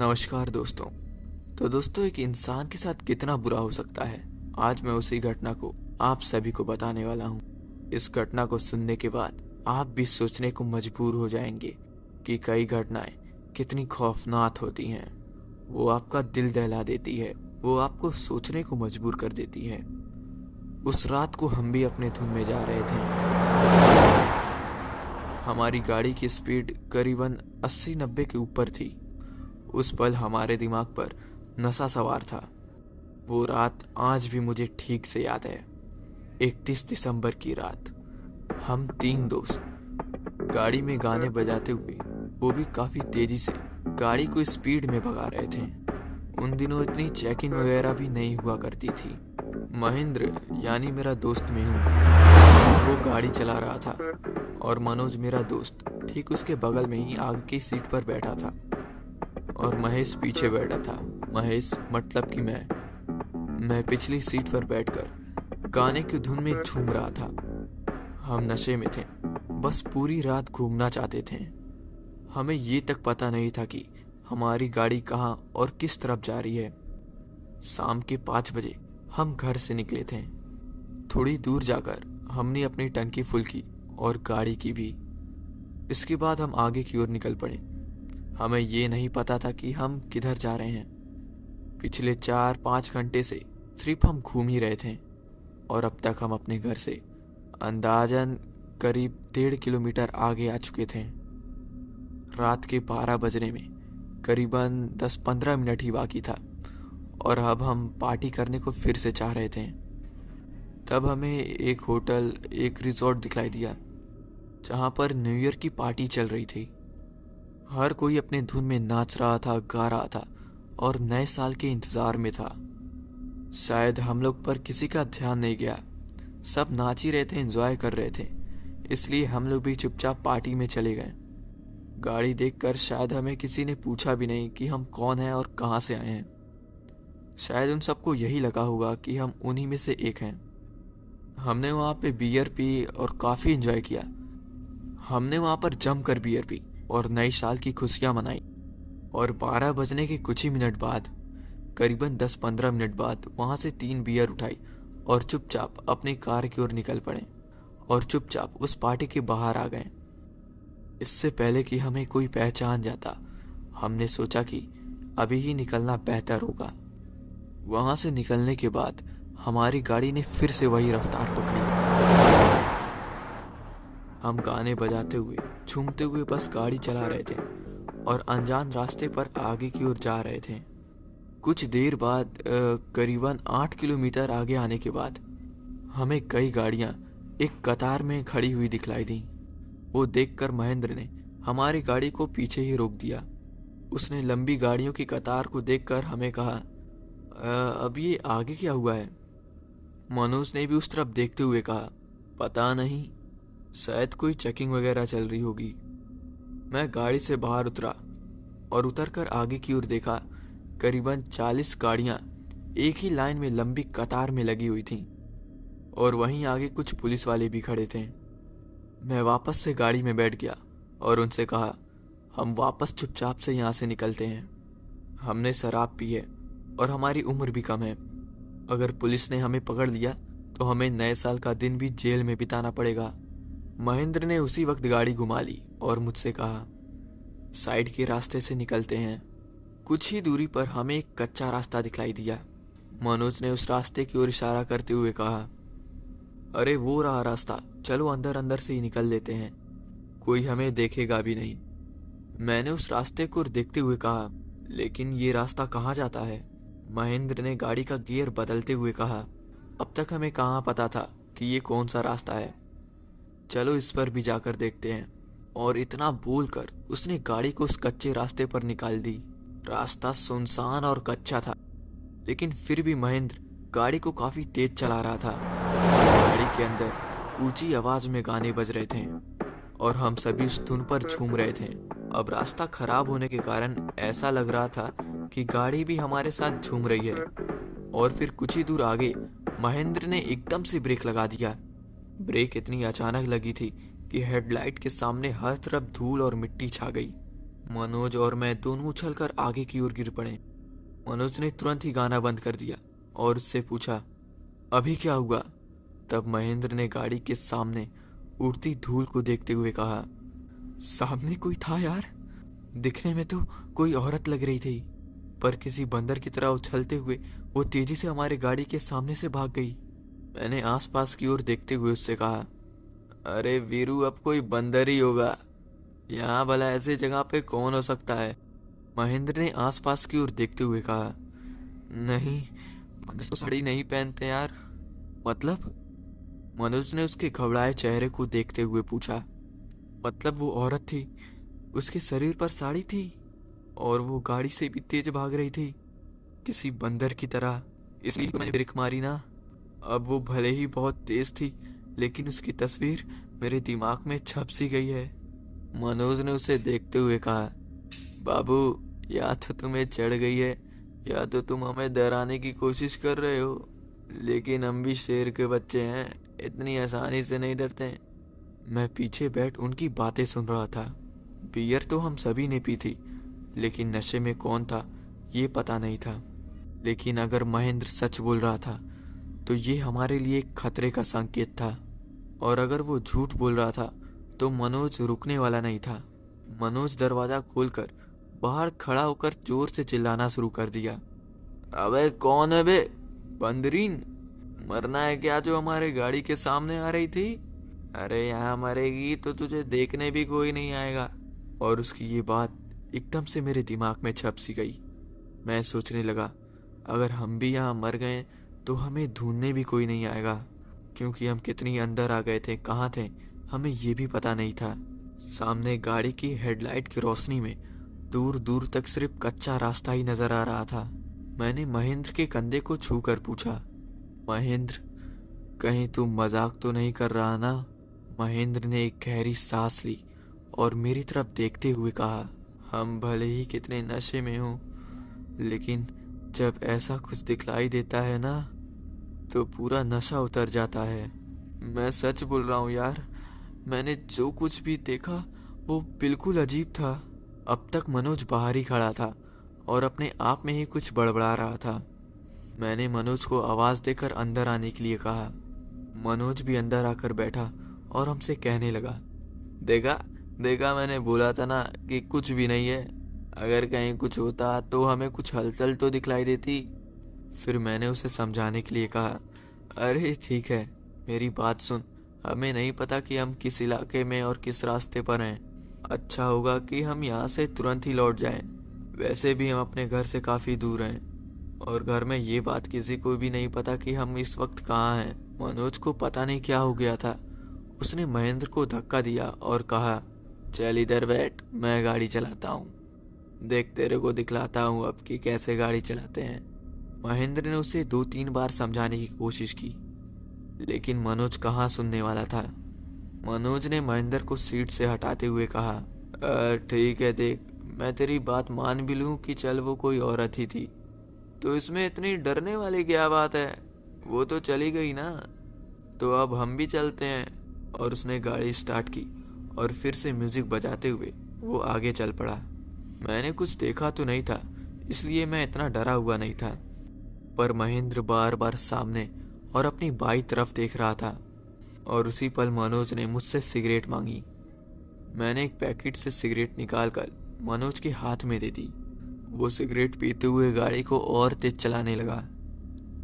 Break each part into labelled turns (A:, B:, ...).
A: नमस्कार दोस्तों। तो दोस्तों, एक इंसान के साथ कितना बुरा हो सकता है, आज मैं उसी घटना को आप सभी को बताने वाला हूँ। इस घटना को सुनने के बाद आप भी सोचने को मजबूर हो जाएंगे कि कई घटनाएं कितनी खौफनाक होती हैं। वो आपका दिल दहला देती है, वो आपको सोचने को मजबूर कर देती है। उस रात को हम भी अपने धुन में जा रहे थे। हमारी गाड़ी की स्पीड करीबन 80-90 के ऊपर थी। उस पल हमारे दिमाग पर नशा सवार था। वो रात आज भी मुझे ठीक से याद है। 31 दिसंबर की रात। हम 3 दोस्त गाड़ी में गाने बजाते हुए, वो भी काफी तेजी से, गाड़ी को स्पीड में भगा रहे थे। उन दिनों इतनी चेकिंग वगैरह भी नहीं हुआ करती थी। महेंद्र यानी मेरा दोस्त मेहू, वो गाड़ी चला रहा था और मनोज मेरा दोस्त ठीक उसके बगल में ही आगे की सीट पर बैठा था और महेश पीछे बैठा था। महेश मतलब कि मैं पिछली सीट पर बैठकर गाने की धुन में झूम रहा था। हम नशे में थे, बस पूरी रात घूमना चाहते थे। हमें ये तक पता नहीं था कि हमारी गाड़ी कहाँ और किस तरफ जा रही है। शाम के 5 बजे हम घर से निकले थे। थोड़ी दूर जाकर हमने अपनी टंकी फुल की और गाड़ी की भी। इसके बाद हम आगे की ओर निकल पड़े। हमें ये नहीं पता था कि हम किधर जा रहे हैं। पिछले 4-5 घंटे से सिर्फ हम घूम ही रहे थे और अब तक हम अपने घर से अंदाजन करीब 1.5 किलोमीटर आगे आ चुके थे। रात के 12 बजने में करीबन 10-15 मिनट ही बाकी था और अब हम पार्टी करने को फिर से चाह रहे थे। तब हमें एक होटल, एक रिजॉर्ट दिखलाई दिया जहाँ पर न्यू ईयर की पार्टी चल रही थी। हर कोई अपने धुन में नाच रहा था, गा रहा था और नए साल के इंतजार में था। शायद हम लोग पर किसी का ध्यान नहीं गया। सब नाच ही रहे थे, एंजॉय कर रहे थे, इसलिए हम लोग भी चुपचाप पार्टी में चले गए। गाड़ी देखकर शायद हमें किसी ने पूछा भी नहीं कि हम कौन हैं और कहाँ से आए हैं। शायद उन सबको यही लगा होगा कि हम उन्हीं में से एक हैं। हमने वहाँ पे बियर पी और काफ़ी एंजॉय किया। हमने वहाँ पर जमकर बियर पी और नए साल की खुशियां मनाई। और 12 बजने के कुछ ही मिनट बाद, करीबन 10-15 मिनट बाद, वहां से 3 बियर उठाई और चुपचाप अपनी कार की ओर निकल पड़े और चुपचाप उस पार्टी के बाहर आ गए। इससे पहले कि हमें कोई पहचान जाता, हमने सोचा कि अभी ही निकलना बेहतर होगा। वहां से निकलने के बाद हमारी गाड़ी ने फिर से वही रफ्तार पकड़ी। हम गाने बजाते हुए, झूमते हुए बस गाड़ी चला रहे थे और अनजान रास्ते पर आगे की ओर जा रहे थे। कुछ देर बाद, करीबन 8 किलोमीटर आगे आने के बाद, हमें कई गाड़ियां एक कतार में खड़ी हुई दिखलाई दी। वो देखकर महेंद्र ने हमारी गाड़ी को पीछे ही रोक दिया। उसने लंबी गाड़ियों की कतार को देखकर हमें कहा, अब ये आगे क्या हुआ है?" मनोज ने भी उस तरफ देखते हुए कहा, "पता नहीं, शायद कोई चेकिंग वगैरह चल रही होगी।" मैं गाड़ी से बाहर उतरा और उतरकर आगे की ओर देखा। करीबन 40 गाड़ियां एक ही लाइन में लंबी कतार में लगी हुई थीं और वहीं आगे कुछ पुलिस वाले भी खड़े थे। मैं वापस से गाड़ी में बैठ गया और उनसे कहा, "हम वापस चुपचाप से यहाँ से निकलते हैं। हमने शराब पी है और हमारी उम्र भी कम है। अगर पुलिस ने हमें पकड़ लिया तो हमें नए साल का दिन भी जेल में बिताना पड़ेगा।" महेंद्र ने उसी वक्त गाड़ी घुमा ली और मुझसे कहा, "साइड के रास्ते से निकलते हैं।" कुछ ही दूरी पर हमें एक कच्चा रास्ता दिखलाई दिया। मनोज ने उस रास्ते की ओर इशारा करते हुए कहा, "अरे वो रहा रास्ता, चलो अंदर अंदर से ही निकल लेते हैं, कोई हमें देखेगा भी नहीं।" मैंने उस रास्ते को देखते हुए कहा, "लेकिन ये रास्ता कहाँ जाता है?" महेंद्र ने गाड़ी का गियर बदलते हुए कहा, "अब तक हमें कहाँ पता था कि ये कौन सा रास्ता है, चलो इस पर भी जाकर देखते हैं।" और इतना बोलकर उसने गाड़ी को उस कच्चे रास्ते पर निकाल दी। रास्ता सुनसान और कच्चा था, लेकिन फिर भी महेंद्र गाड़ी को काफी तेज चला रहा था। गाड़ी के अंदर ऊंची आवाज में गाने बज रहे थे और हम सभी उस धुन पर झूम रहे थे। अब रास्ता खराब होने के कारण ऐसा लग रहा था कि गाड़ी भी हमारे साथ झूम रही है। और फिर कुछ ही दूर आगे महेंद्र ने एकदम से ब्रेक लगा दिया। ब्रेक इतनी अचानक लगी थी कि हेडलाइट के सामने हर तरफ धूल और मिट्टी छा गई। मनोज और मैं दोनों उछलकर आगे की ओर गिर पड़े। मनोज ने तुरंत ही गाना बंद कर दिया और उससे पूछा, अभी क्या हुआ? तब महेंद्र ने गाड़ी के सामने उड़ती धूल को देखते हुए कहा, सामने कोई था यार। दिखने में तो कोई औरत लग रही थी, पर किसी बंदर की तरह उछलते हुए वो तेजी से हमारी गाड़ी के सामने से भाग गई। मैंने आसपास की ओर देखते हुए उससे कहा, अरे वीरू, अब कोई बंदर ही होगा। यहाँ भला ऐसी जगह पे कौन हो सकता है? महेंद्र ने आसपास की ओर देखते हुए कहा, नहीं, बंदर तो साड़ी नहीं पहनते यार। मतलब? मनोज ने उसके घबराए चेहरे को देखते हुए पूछा। मतलब वो औरत थी, उसके शरीर पर साड़ी थी और वो गाड़ी से भी तेज भाग रही थी, किसी बंदर की तरह। इसलिए तो मैंने ब्रेक मारी ना। अब वो भले ही बहुत तेज थी, लेकिन उसकी तस्वीर मेरे दिमाग में छप सी गई है। मनोज ने उसे देखते हुए कहा, बाबू, या तो तुम्हें चढ़ गई है या तो तुम हमें डराने की कोशिश कर रहे हो, लेकिन हम भी शेर के बच्चे हैं, इतनी आसानी से नहीं डरते। मैं पीछे बैठ उनकी बातें सुन रहा था। बियर तो हम सभी ने पी थी, लेकिन नशे में कौन था ये पता नहीं था। लेकिन अगर महेंद्र सच बोल रहा था तो ये हमारे लिए एक खतरे का संकेत था, और अगर वो झूठ बोल रहा था तो मनोज रुकने वाला नहीं था। मनोज दरवाजा खोलकर बाहर खड़ा होकर जोर से चिल्लाना शुरू कर दिया, अबे कौन है बे? बंदरीन मरना है क्या जो हमारे गाड़ी के सामने आ रही थी? अरे यहाँ मरेगी तो तुझे देखने भी कोई नहीं आएगा। और उसकी ये बात एकदम से मेरे दिमाग में छप सी गई। मैं सोचने लगा, अगर हम भी यहाँ मर गए तो हमें ढूंढने भी कोई नहीं आएगा, क्योंकि हम कितनी अंदर आ गए थे, कहाँ थे, हमें ये भी पता नहीं था। सामने गाड़ी की हेडलाइट की रोशनी में दूर दूर तक सिर्फ कच्चा रास्ता ही नजर आ रहा था। मैंने महेंद्र के कंधे को छूकर पूछा, महेंद्र, कहीं तू मजाक तो नहीं कर रहा ना? महेंद्र ने एक गहरी सांस ली और मेरी तरफ देखते हुए कहा, हम भले ही कितने नशे में हों, लेकिन जब ऐसा कुछ दिखलाई देता है ना तो पूरा नशा उतर जाता है। मैं सच बोल रहा हूँ यार, मैंने जो कुछ भी देखा वो बिल्कुल अजीब था। अब तक मनोज बाहर ही खड़ा था और अपने आप में ही कुछ बड़बड़ा रहा था। मैंने मनोज को आवाज देकर अंदर आने के लिए कहा। मनोज भी अंदर आकर बैठा और हमसे कहने लगा, देखा देखा, मैंने बोला था ना कि कुछ भी नहीं है। अगर कहीं कुछ होता तो हमें कुछ हलचल तो दिखलाई देती। फिर मैंने उसे समझाने के लिए कहा, अरे ठीक है, मेरी बात सुन, हमें नहीं पता कि हम किस इलाके में और किस रास्ते पर हैं। अच्छा होगा कि हम यहाँ से तुरंत ही लौट जाएं। वैसे भी हम अपने घर से काफी दूर हैं और घर में ये बात किसी को भी नहीं पता कि हम इस वक्त कहाँ हैं। मनोज को पता नहीं क्या हो गया था, उसने महेंद्र को धक्का दिया और कहा, चल इधर बैठ, मैं गाड़ी चलाता हूँ। देख, तेरे को दिखलाता हूँ अब कि कैसे गाड़ी चलाते हैं। महेंद्र ने उसे 2-3 बार समझाने की कोशिश की, लेकिन मनोज कहाँ सुनने वाला था। मनोज ने महेंद्र को सीट से हटाते हुए कहा, ठीक है, देख, मैं तेरी बात मान भी लूँ कि चल वो कोई औरत ही थी, तो इसमें इतनी डरने वाली क्या बात है? वो तो चली गई ना, तो अब हम भी चलते हैं। और उसने गाड़ी स्टार्ट की और फिर से म्यूजिक बजाते हुए वो आगे चल पड़ा। मैंने कुछ देखा तो नहीं था, इसलिए मैं इतना डरा हुआ नहीं था, पर महेंद्र बार बार सामने और अपनी बाईं तरफ देख रहा था। और उसी पल मनोज ने मुझसे सिगरेट मांगी। मैंने एक पैकेट से सिगरेट निकालकर मनोज के हाथ में दे दी। वो सिगरेट पीते हुए गाड़ी को और तेज चलाने लगा।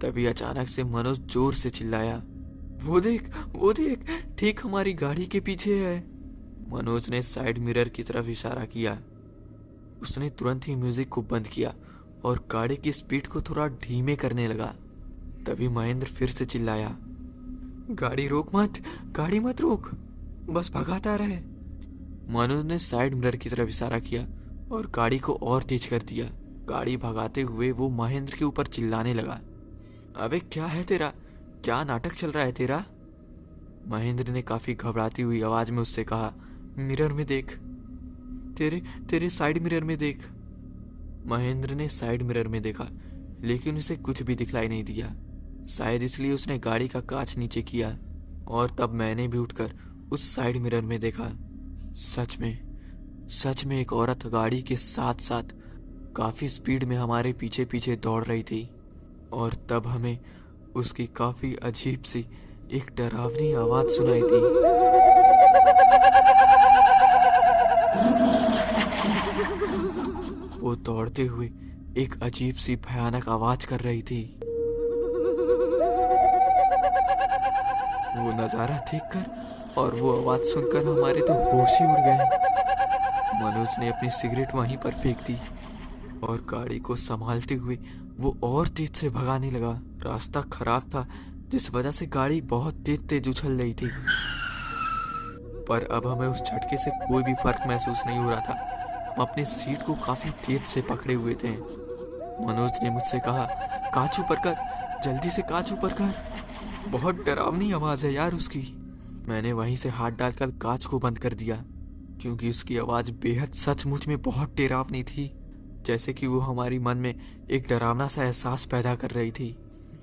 A: तभी अचानक से मनोज जोर से चिल्लाया, वो देख, ठीक हमारी गाड़ी के पीछे है। मनोज ने साइड मिरर की तरफ इशारा किया। उसने तुरंत ही म्यूजिक को बंद किया और गाड़ी की स्पीड को थोड़ा धीमे करने लगा। तभी महेंद्र फिर से चिल्लाया, गाड़ी रोक मत, गाड़ी मत रोक, बस भगाता रहे। मनोज ने साइड मिरर की तरफ इशारा किया और गाड़ी को और तेज कर दिया। गाड़ी भगाते हुए वो महेंद्र के ऊपर चिल्लाने लगा, अबे क्या है तेरा, क्या नाटक चल रहा है तेरा? महेंद्र ने काफी घबराती हुई आवाज में उससे कहा, मिरर में देख, तेरे साइड मिरर में देख। महेंद्र ने साइड मिरर में देखा, लेकिन उसे कुछ भी दिखलाई नहीं दिया। शायद इसलिए उसने गाड़ी का कांच नीचे किया। और तब मैंने भी उठकर उस साइड मिरर में देखा। सच में सच में एक औरत गाड़ी के साथ साथ काफी स्पीड में हमारे पीछे पीछे दौड़ रही थी। और तब हमें उसकी काफी अजीब सी एक डरावनी आवाज सुनाई दी। वो दौड़ते हुए एक अजीब सी भयानक आवाज कर रही थी। वो नजारा देखकर और वो आवाज सुनकर हमारे तो होश ही उड़ गए। मनोज ने अपनी सिगरेट वहीं पर फेंक दी और गाड़ी को संभालते हुए वो और तेज से भगाने लगा। रास्ता खराब था जिस वजह से गाड़ी बहुत तेज तेज उछल रही थी, पर अब हमें उस झटके से कोई भी फर्क महसूस नहीं हो रहा था। हम अपनी सीट को काफी तेज से पकड़े हुए थे। मनोज ने मुझसे कहा, कांच ऊपर कर, जल्दी से कांच ऊपर कर। बहुत डरावनी आवाज है यार उसकी। मैंने वहीं से हाथ डालकर कांच को बंद कर दिया, क्योंकि उसकी आवाज बेहद सचमुच में बहुत डरावनी थी, जैसे कि वो हमारी मन में एक डरावना सा एहसास पैदा कर रही थी।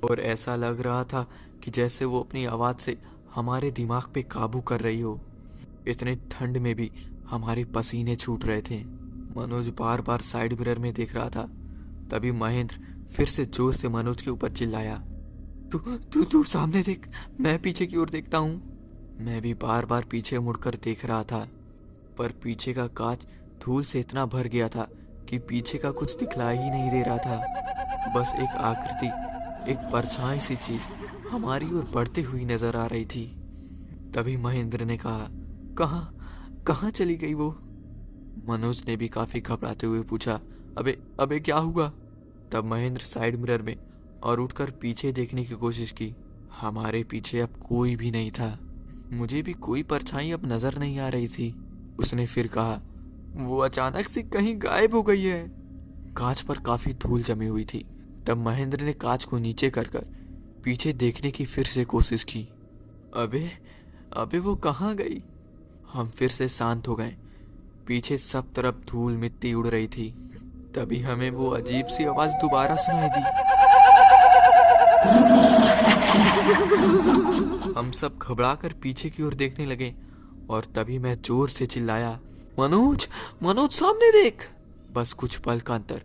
A: और ऐसा लग रहा था कि जैसे वो अपनी आवाज से हमारे दिमाग पे काबू कर रही हो। इतने ठंड में भी हमारे पसीने छूट रहे थे। मनोज बार बार साइड मिरर में देख रहा था। तभी महेंद्र फिर से जोर से मनोज के ऊपर चिल्लाया, तू तू तू सामने देख, मैं पीछे की ओर देखता हूँ। मैं भी बार बार पीछे मुड़कर देख रहा था, पर पीछे का कांच धूल से इतना भर गया था कि पीछे का कुछ दिखलाई ही नहीं दे रहा था। बस एक आकृति, एक परछाई सी चीज हमारी ओर बढ़ती हुई नजर आ रही थी। तभी महेंद्र ने कहा, कहाँ कहाँ चली गई वो? मनोज ने भी काफी घबराते हुए पूछा, अबे अबे क्या हुआ? तब महेंद्र साइड मिरर में और उठकर पीछे देखने की कोशिश की। हमारे पीछे अब कोई भी नहीं था। मुझे भी कोई परछाई अब नजर नहीं आ रही थी। उसने फिर कहा, वो अचानक से कहीं गायब हो गई है। कांच पर काफी धूल जमी हुई थी। तब महेंद्र ने कांच को नीचे कर पीछे देखने की फिर से कोशिश की। अबे अबे वो कहाँ गई? हम फिर से शांत हो गए। पीछे सब तरफ धूल मिट्टी उड़ रही थी। तभी हमें वो अजीब सी आवाज दोबारा सुनाई दी। हम सब घबराकर पीछे की ओर देखने लगे और तभी मैं जोर से चिल्लाया, मनोज मनोज सामने देख। बस कुछ पल का अंतर,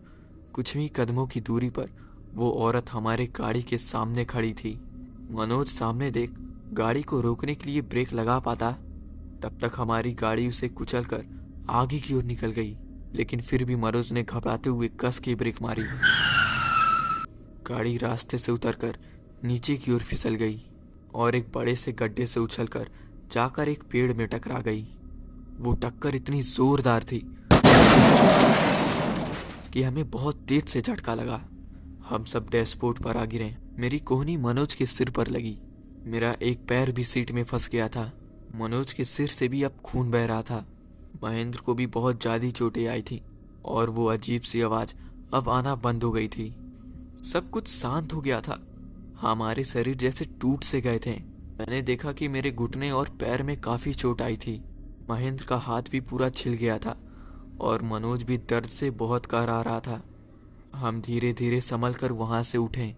A: कुछ ही कदमों की दूरी पर वो औरत हमारे गाड़ी के सामने खड़ी थी। मनोज सामने देख गाड़ी को रोकने के लिए ब्रेक लगा पाता, तब तक हमारी गाड़ी उसे कुचलकर आगे की ओर निकल गई। लेकिन फिर भी मनोज ने घबराते हुए कस की ब्रेक मारी। गाड़ी रास्ते से उतरकर नीचे की ओर फिसल गई और एक बड़े से गड्ढे से उछलकर जाकर एक पेड़ में टकरा गई। वो टक्कर इतनी जोरदार थी कि हमें बहुत तेज से झटका लगा। हम सब डैशबोर्ड पर आ गिरे। मेरी कोहनी मनोज के सिर पर लगी। मेरा एक पैर भी सीट में फंस गया था। मनोज के सिर से भी अब खून बह रहा था। महेंद्र को भी बहुत ज्यादा चोटें आई थी और वो अजीब सी आवाज अब आना बंद हो गई थी। सब कुछ शांत हो गया था। हमारे शरीर जैसे टूट से गए थे। मैंने देखा कि मेरे घुटने और पैर में काफी चोट आई थी। महेंद्र का हाथ भी पूरा छिल गया था और मनोज भी दर्द से बहुत कराह रहा था। हम धीरे धीरे संभल कर वहां से उठे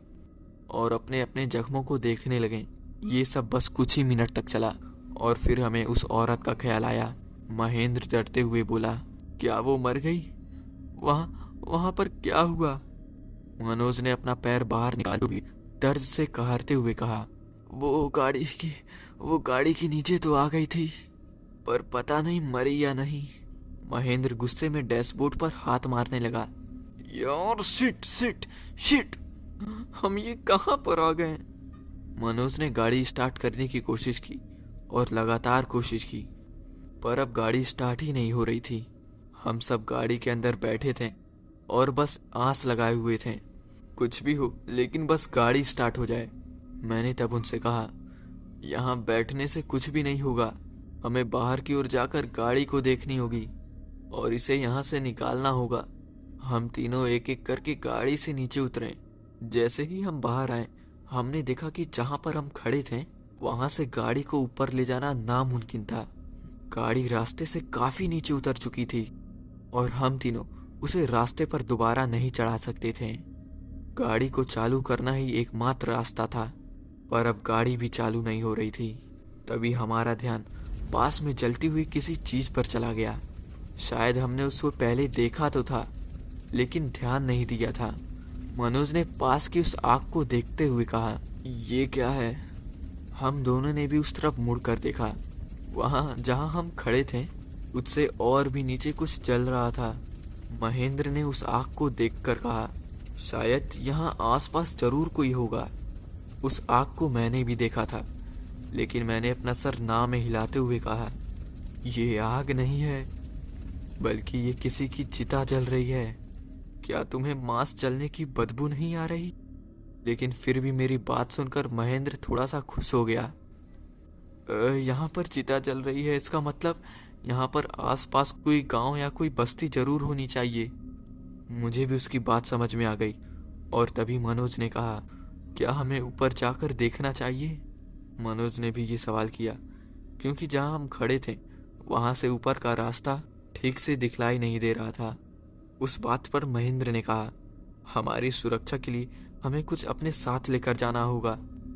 A: और अपने अपने जख्मों को देखने लगे। ये सब बस कुछ ही मिनट तक चला और फिर हमें उस औरत का ख्याल आया। महेंद्र डरते हुए बोला, क्या वो मर गई? वहां पर क्या हुआ? मनोज ने अपना पैर बाहर निकाले हुए दर्द से कहरते हुए कहा, वो गाड़ी की नीचे तो आ गई थी, पर पता नहीं मरी या नहीं। महेंद्र गुस्से में डैशबोर्ड पर हाथ मारने लगा। यार शिट शिट शिट, हम ये कहां पर आ गए? मनोज ने गाड़ी स्टार्ट करने की कोशिश की और लगातार कोशिश की, पर अब गाड़ी स्टार्ट ही नहीं हो रही थी। हम सब गाड़ी के अंदर बैठे थे और बस आस लगाए हुए थे, कुछ भी हो लेकिन बस गाड़ी स्टार्ट हो जाए। मैंने तब उनसे कहा, यहाँ बैठने से कुछ भी नहीं होगा, हमें बाहर की ओर जाकर गाड़ी को देखनी होगी और इसे यहाँ से निकालना होगा। हम तीनों एक एक करके गाड़ी से नीचे उतरे। जैसे ही हम बाहर आए, हमने देखा कि जहाँ पर हम खड़े थे वहां से गाड़ी को ऊपर ले जाना नामुमकिन था। गाड़ी रास्ते से काफी नीचे उतर चुकी थी और हम तीनों उसे रास्ते पर दोबारा नहीं चढ़ा सकते थे। गाड़ी को चालू करना ही एकमात्र रास्ता था, पर अब गाड़ी भी चालू नहीं हो रही थी। तभी हमारा ध्यान पास में जलती हुई किसी चीज पर चला गया। शायद हमने उसको पहले देखा तो था, लेकिन ध्यान नहीं दिया था। मनोज ने पास की उस आग को देखते हुए कहा, ये क्या है? हम दोनों ने भी उस तरफ मुड़कर देखा। वहां जहां हम खड़े थे उससे और भी नीचे कुछ जल रहा था। महेंद्र ने उस आग को देखकर कहा, शायद यहाँ आसपास जरूर कोई होगा। उस आग को मैंने भी देखा था, लेकिन मैंने अपना सर ना में हिलाते हुए कहा, ये आग नहीं है, बल्कि ये किसी की चिता जल रही है। क्या तुम्हें मांस जलने की बदबू नहीं आ रही? लेकिन फिर भी मेरी बात सुनकर महेंद्र थोड़ा सा खुश हो गया। यहाँ पर चिता जल रही है, इसका मतलब यहाँ पर आसपास कोई गांव या कोई बस्ती जरूर होनी चाहिए। मुझे भी उसकी बात समझ में आ गई और तभी मनोज ने कहा, क्या हमें ऊपर जाकर देखना चाहिए? मनोज ने भी ये सवाल किया, क्योंकि जहाँ हम खड़े थे वहां से ऊपर का रास्ता ठीक से दिखलाई नहीं दे रहा था। उस बात पर महेंद्र ने कहा, हमारी सुरक्षा के लिए हमें कुछ अपने साथ लेकर जाना होगा।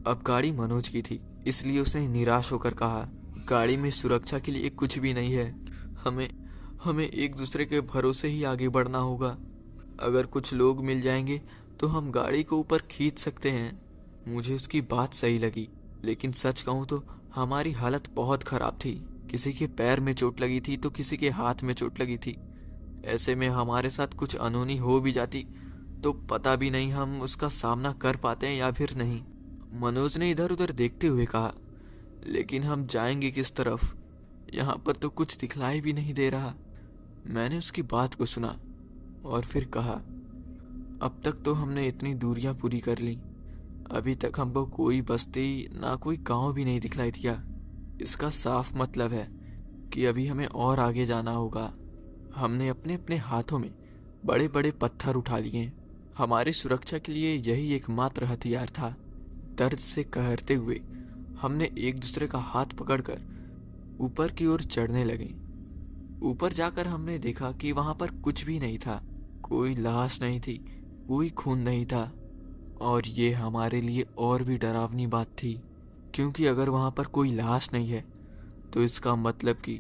A: अब गाड़ी मनोज की थी, इसलिए उसने निराश होकर कहा, गाड़ी में सुरक्षा के लिए कुछ भी नहीं है। हमें एक दूसरे के भरोसे ही आगे बढ़ना होगा। अगर कुछ लोग मिल जाएंगे तो हम गाड़ी को ऊपर खींच सकते हैं। मुझे उसकी बात सही लगी, लेकिन सच कहूँ तो हमारी हालत बहुत खराब थी। किसी के पैर में चोट लगी थी तो किसी के हाथ में चोट लगी थी। ऐसे में हमारे साथ कुछ अनहोनी हो भी जाती तो पता भी नहीं हम उसका सामना कर पाते हैं या फिर नहीं। मनोज ने इधर उधर देखते हुए कहा, लेकिन हम जाएंगे किस तरफ? यहाँ पर तो कुछ दिखलाई भी नहीं दे रहा। मैंने उसकी बात को सुना और फिर कहा, अब तक तो हमने इतनी दूरियां पूरी कर ली, अभी तक हमको कोई बस्ती ना कोई गांव भी नहीं दिखलाई दिया। इसका साफ मतलब है कि अभी हमें और आगे जाना होगा। हमने अपने अपने हाथों में बड़े बड़े पत्थर उठा लिए। हमारी सुरक्षा के लिए यही एकमात्र हथियार था। दर्द से कहरते हुए हमने एक दूसरे का हाथ पकड़कर ऊपर की ओर चढ़ने लगे। ऊपर जाकर हमने देखा कि वहां पर कुछ भी नहीं था। कोई लाश नहीं थी, कोई खून नहीं था। और ये हमारे लिए और भी डरावनी बात थी, क्योंकि अगर वहां पर कोई लाश नहीं है तो इसका मतलब कि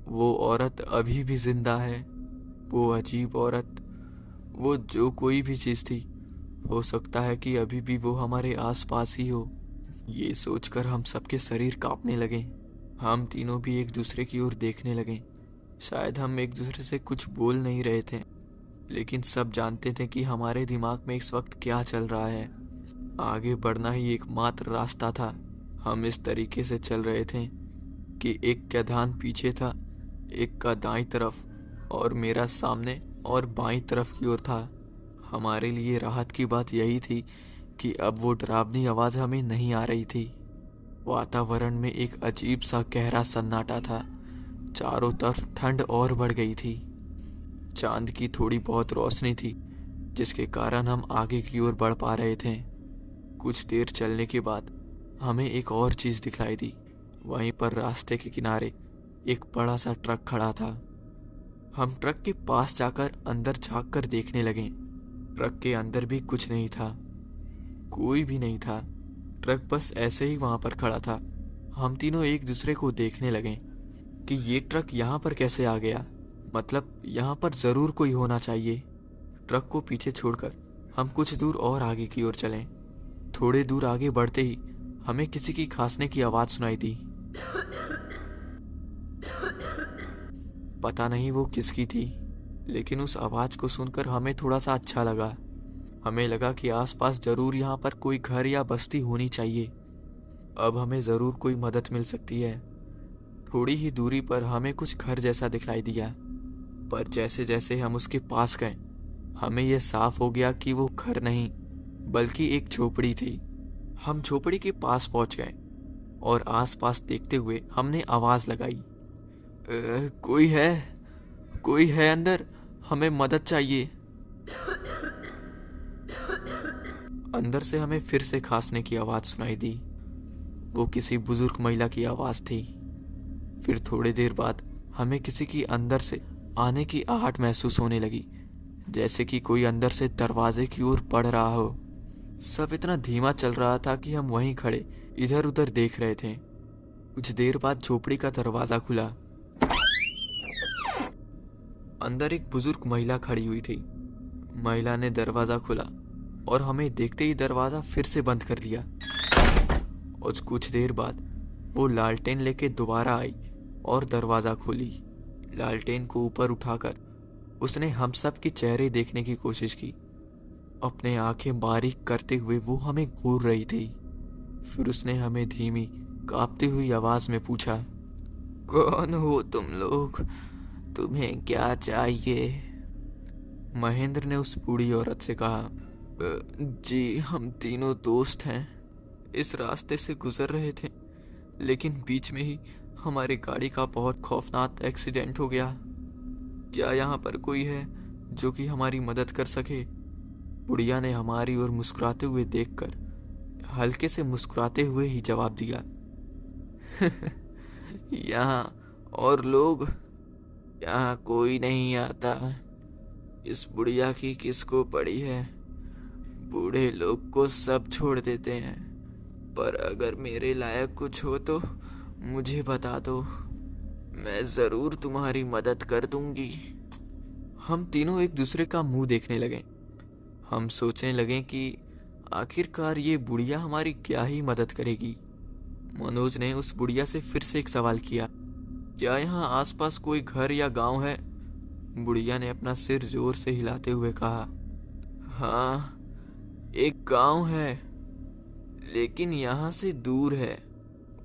A: वो औरत अभी भी जिंदा है। वो अजीब औरत, वो जो कोई भी चीज थी, हो सकता है कि अभी भी वो हमारे आसपास ही हो। ये सोचकर हम सबके शरीर कांपने लगे। हम तीनों भी एक दूसरे की ओर देखने लगे। शायद हम एक दूसरे से कुछ बोल नहीं रहे थे, लेकिन सब जानते थे कि हमारे दिमाग में इस वक्त क्या चल रहा है। आगे बढ़ना ही एकमात्र रास्ता था। हम इस तरीके से चल रहे थे कि एक का ध्यान पीछे था, एक का दाईं तरफ और मेरा सामने और बाईं तरफ की ओर था। हमारे लिए राहत की बात यही थी कि अब वो डरावनी आवाज हमें नहीं आ रही थी। वातावरण में एक अजीब सा गहरा सन्नाटा था। चारों तरफ ठंड और बढ़ गई थी। चांद की थोड़ी बहुत रोशनी थी, जिसके कारण हम आगे की ओर बढ़ पा रहे थे। कुछ देर चलने के बाद हमें एक और चीज दिखलाई दी। वहीं पर रास्ते के किनारे एक बड़ा सा ट्रक खड़ा था। हम ट्रक के पास जाकर अंदर झांक कर देखने लगे। ट्रक के अंदर भी कुछ नहीं था, कोई भी नहीं था। ट्रक बस ऐसे ही वहां पर खड़ा था। हम तीनों एक दूसरे को देखने लगे कि ये ट्रक यहाँ पर कैसे आ गया। मतलब यहाँ पर जरूर कोई होना चाहिए। ट्रक को पीछे छोड़कर हम कुछ दूर और आगे की ओर चले। थोड़े दूर आगे बढ़ते ही हमें किसी की खांसने की आवाज सुनाई दी। पता नहीं वो किसकी थी, लेकिन उस आवाज को सुनकर हमें थोड़ा सा अच्छा लगा। हमें लगा कि आसपास जरूर यहाँ पर कोई घर या बस्ती होनी चाहिए। अब हमें जरूर कोई मदद मिल सकती है। थोड़ी ही दूरी पर हमें कुछ घर जैसा दिखाई दिया, पर जैसे जैसे हम उसके पास गए हमें यह साफ हो गया कि वो घर नहीं बल्कि एक झोपड़ी थी। हम झोपड़ी के पास पहुंच गए और आसपास देखते हुए हमने आवाज लगाई, कोई है? कोई है अंदर? हमें मदद चाहिए। अंदर से हमें फिर से खांसने की आवाज सुनाई दी। वो किसी बुजुर्ग महिला की आवाज थी। फिर थोड़ी देर बाद हमें किसी की अंदर से आने की आहट महसूस होने लगी, जैसे कि कोई अंदर से दरवाजे की ओर बढ़ रहा हो। सब इतना धीमा चल रहा था कि हम वहीं खड़े इधर उधर देख रहे थे। कुछ देर बाद झोपड़ी का दरवाजा खुला। अंदर एक बुजुर्ग महिला खड़ी हुई थी। महिला ने दरवाजा खोला और हमें देखते ही दरवाजा फिर से बंद कर दिया। और कुछ देर बाद वो लालटेन लेके दोबारा आई और दरवाजा खोली। लालटेन को ऊपर उठाकर उसने हम सब के चेहरे देखने की कोशिश की। अपने आंखें बारीक करते हुए वो हमें घूर रही थी। फिर उसने हमें धीमी कांपती हुई आवाज में पूछा, कौन हो तुम लोग? तुम्हें क्या चाहिए? महेंद्र ने उस बूढ़ी औरत से कहा, जी हम तीनों दोस्त हैं, इस रास्ते से गुजर रहे थे, लेकिन बीच में ही हमारी गाड़ी का बहुत खौफनाक एक्सीडेंट हो गया। क्या यहाँ पर कोई है जो कि हमारी मदद कर सके? बुढ़िया ने हमारी ओर मुस्कुराते हुए देखकर हल्के से मुस्कुराते हुए ही जवाब दिया, यहाँ और लोग? यहाँ कोई नहीं आता। इस बुढ़िया की किसको पड़ी है? बूढ़े लोग को सब छोड़ देते हैं, पर अगर मेरे लायक कुछ हो तो मुझे बता दो, मैं जरूर तुम्हारी मदद कर दूंगी। हम तीनों एक दूसरे का मुंह देखने लगे। हम सोचने लगे कि आखिरकार ये बुढ़िया हमारी क्या ही मदद करेगी। मनोज ने उस बुढ़िया से फिर से एक सवाल किया, क्या यहाँ आसपास कोई घर या गांव है? बुढ़िया ने अपना सिर जोर से हिलाते हुए कहा, हाँ एक गांव है, लेकिन यहाँ से दूर है,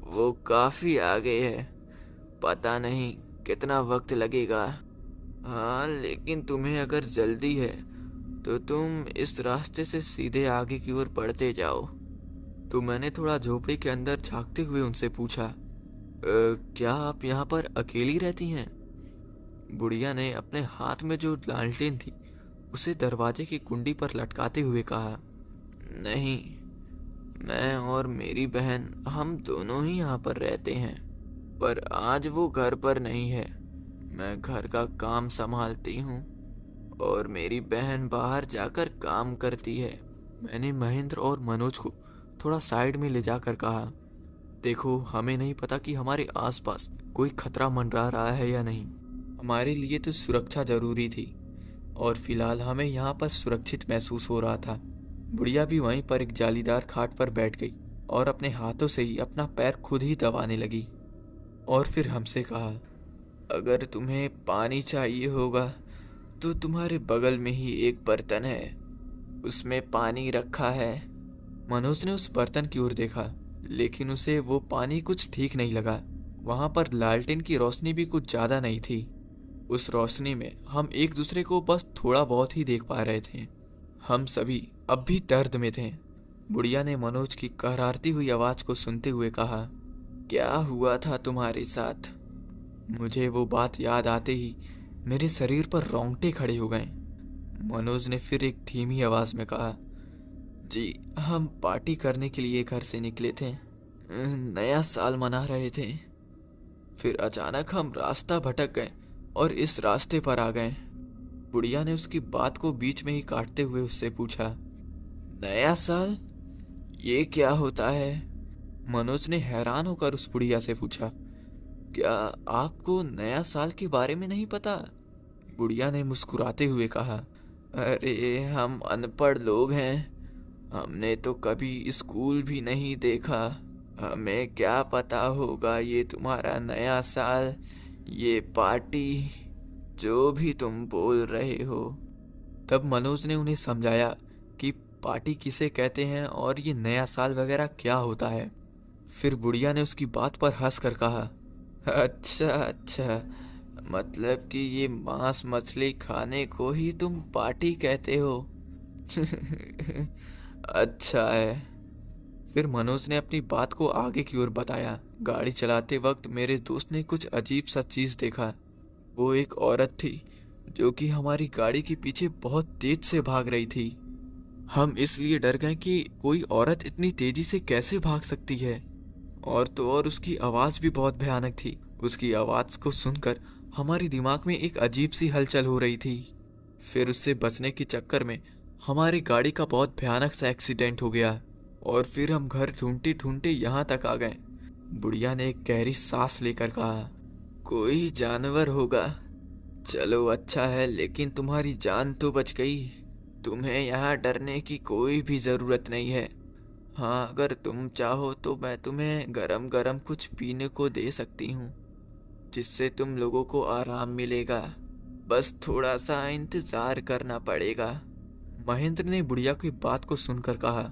A: वो काफी आगे है, पता नहीं कितना वक्त लगेगा। हाँ लेकिन तुम्हें अगर जल्दी है तो तुम इस रास्ते से सीधे आगे की ओर बढ़ते जाओ। तो मैंने थोड़ा झोपड़ी के अंदर झांकते हुए उनसे पूछा, क्या आप यहाँ पर अकेली रहती हैं? बुढ़िया ने अपने हाथ में जो लालटेन थी उसे दरवाजे की कुंडी पर लटकाते हुए कहा, नहीं, मैं और मेरी बहन हम दोनों ही यहाँ पर रहते हैं, पर आज वो घर पर नहीं है। मैं घर का काम संभालती हूँ और मेरी बहन बाहर जाकर काम करती है। मैंने महेंद्र और मनोज को थोड़ा साइड में ले जाकर कहा, देखो हमें नहीं पता कि हमारे आसपास कोई खतरा मंडरा रहा है या नहीं। हमारे लिए तो सुरक्षा जरूरी थी और फिलहाल हमें यहाँ पर सुरक्षित महसूस हो रहा था। बुढ़िया भी वहीं पर एक जालीदार खाट पर बैठ गई और अपने हाथों से ही अपना पैर खुद ही दबाने लगी और फिर हमसे कहा, अगर तुम्हें पानी चाहिए होगा तो तुम्हारे बगल में ही एक बर्तन है, उसमें पानी रखा है। मनोज ने उस बर्तन की ओर देखा, लेकिन उसे वो पानी कुछ ठीक नहीं लगा। वहां पर लालटेन की रोशनी भी कुछ ज्यादा नहीं थी। उस रोशनी में हम एक दूसरे को बस थोड़ा बहुत ही देख पा रहे थे। हम सभी अब भी दर्द में थे। बुढ़िया ने मनोज की कहरारती हुई आवाज को सुनते हुए कहा, क्या हुआ था तुम्हारे साथ? मुझे वो बात याद आते ही मेरे शरीर पर रोंगटे खड़े हो गए। मनोज ने फिर एक धीमी आवाज में कहा, जी हम पार्टी करने के लिए घर से निकले थे, नया साल मना रहे थे, फिर अचानक हम रास्ता भटक गए और इस रास्ते पर आ गए। बुढ़िया ने उसकी बात को बीच में ही काटते हुए उससे पूछा, नया साल? ये क्या होता है? मनोज ने हैरान होकर उस बुढ़िया से पूछा, क्या आपको नया साल के बारे में नहीं पता? बुढ़िया ने मुस्कुराते हुए कहा, अरे हम अनपढ़ लोग हैं, हमने तो कभी स्कूल भी नहीं देखा, हमें क्या पता होगा ये तुम्हारा नया साल, ये पार्टी, जो भी तुम बोल रहे हो। तब मनोज ने उन्हें समझाया कि पार्टी किसे कहते हैं और ये नया साल वगैरह क्या होता है। फिर बुढ़िया ने उसकी बात पर हंस कर कहा, अच्छा, मतलब कि ये मांस मछली खाने को ही तुम पार्टी कहते हो। अच्छा है। फिर मनोज ने अपनी बात को आगे की ओर बताया, गाड़ी चलाते वक्त मेरे दोस्त ने कुछ अजीब सा चीज देखा। वो एक औरत थी जो कि हमारी गाड़ी के पीछे बहुत तेज से भाग रही थी। हम इसलिए डर गए कि कोई औरत इतनी तेजी से कैसे भाग सकती है, और तो और उसकी आवाज भी बहुत भयानक थी। उसकी आवाज को सुनकर हमारे दिमाग में एक अजीब सी हलचल हो रही थी। फिर उससे बचने के चक्कर में हमारी गाड़ी का बहुत भयानक सा एक्सीडेंट हो गया और फिर हम घर ढूंढते ढूंढते यहाँ तक आ गए। बुढ़िया ने एक गहरी सांस लेकर कहा, कोई जानवर होगा, चलो अच्छा है, लेकिन तुम्हारी जान तो बच गई। तुम्हें यहाँ डरने की कोई भी जरूरत नहीं है। हाँ, अगर तुम चाहो तो मैं तुम्हें गरम गरम कुछ पीने को दे सकती हूँ, जिससे तुम लोगों को आराम मिलेगा। बस थोड़ा सा इंतजार करना पड़ेगा। महेंद्र ने बुढ़िया की बात को सुनकर कहा,